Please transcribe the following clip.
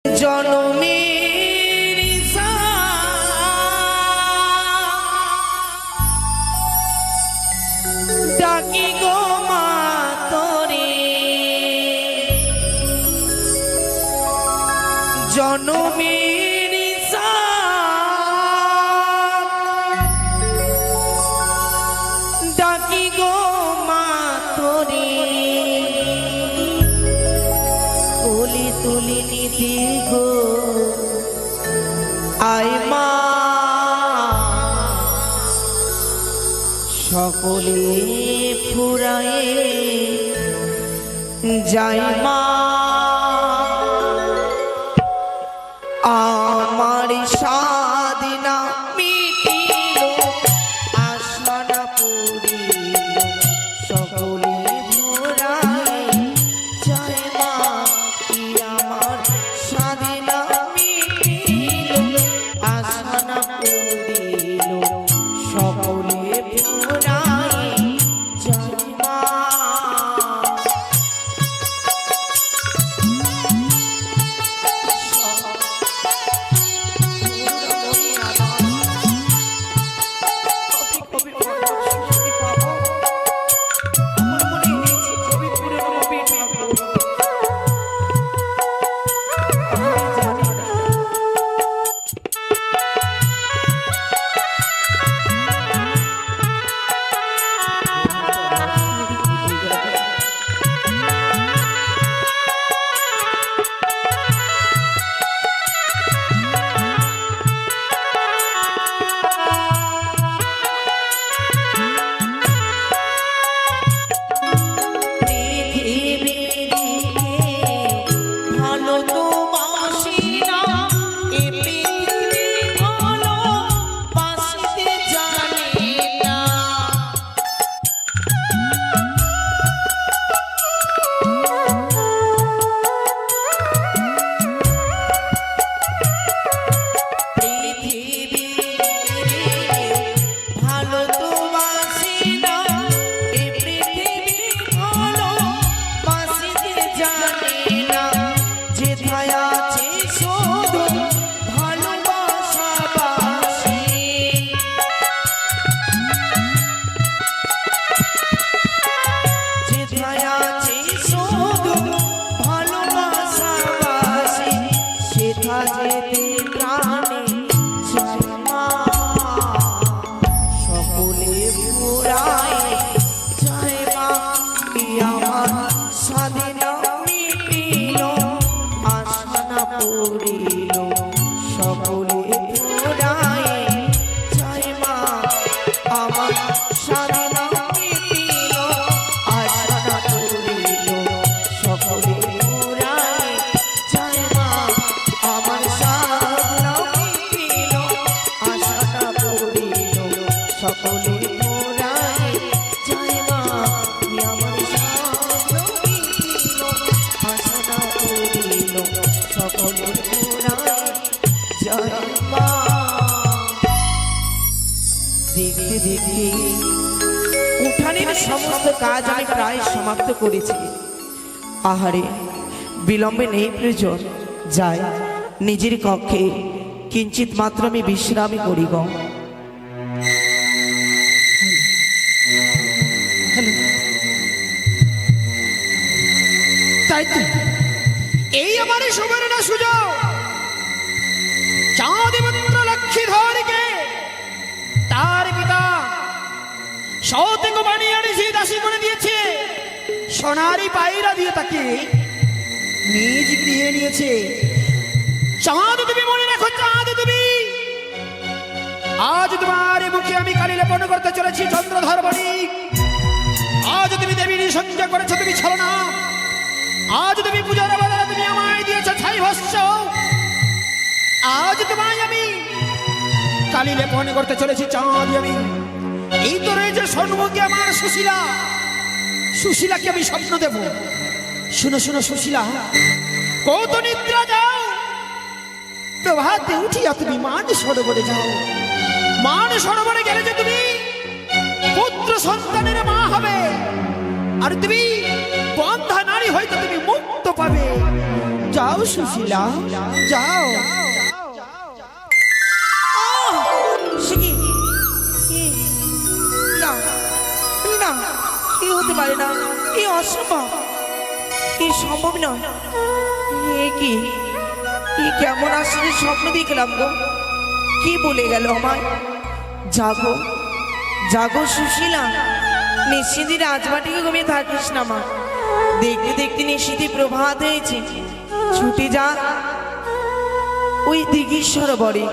জনমের ডাকি গো মা তোরে, জনমের ডাকি গো মা তোরে, কোলে তুলে নিতে গো আয় মা, সকলে ফুরায়ে যায় মা। আমার সাধনা মিটিল, আশা না পুরিল, সকলে ফুরায়ে যায় মা। আমার সাধনা মিটিল, আশা না পুরিল, সকলে ফুরায়ে যায় মা। দেখতে দেখতে উঠানের সমস্ত কাজ আমি প্রায় সমাপ্ত করেছি। আহারে, বিলম্বে নেই প্রয়োজন, যাই নিজের কক্ষে কিঞ্চিত মাত্র আমি বিশ্রামই করি গো। তাই তো এই আমার সুবর্ণ সুযোগ, চাঁদপুত্র লক্ষ্মীধরকে তার পিতা সৌতেক বানিয়ে আনিছে, দাসী করে দিয়েছে, সোনারি পায়রা দিয়ে তাকে নিজ গৃহে নিয়েছে। চাঁদ তুমি মনে রাখো, চাঁদ তুমি, আজ তোমার মুখে আমি কালি লেপন করতে চলেছি চন্দ্রধর বণিক। আজ তুমি দেবীর সংযোগ করেছো, তুমি ছলো না। আজ তুমি পূজার বদলে তুমি আমায় দিয়েছো ছাই ভস্য। আজ তোমায় আমি কালি লেপন করতে চলেছি চাঁদ আমি। এই তো রয়েছে সন্মুখে আমার সুশীলা, সুশীলাকে আমি স্বপ্ন দেব। শুনো শুনো সুশীলা, কত নিদ্রা যাও, প্রভাতে উঠিয়া তুমি মান সরোবরে যাও। মান সরোবরে গেলে যে তুমি পুত্র সন্তানের মা হবে, আর তুমি বন্ধা নারী হয়তো তুমি মুক্ত পাবে। যাও সুশীলা, যাও। সে কি? না না, এ হতে পারে না, এ অসম্ভব, এ সম্ভব নয়। এ কি, এ কেমন আসলে স্বপ্ন দেখলাম গো? কি বলে গেল আমায়? জাগো জাগো সুশীলা, নিশ্চিন্তে রাজবাটিকে ঘুমিয়ে থাকিস না মা। দেখতে দেখতে নিশ্চিন্তে প্রভাত হয়েছে, ছুটে যা ওই দিঘির সরোবরে।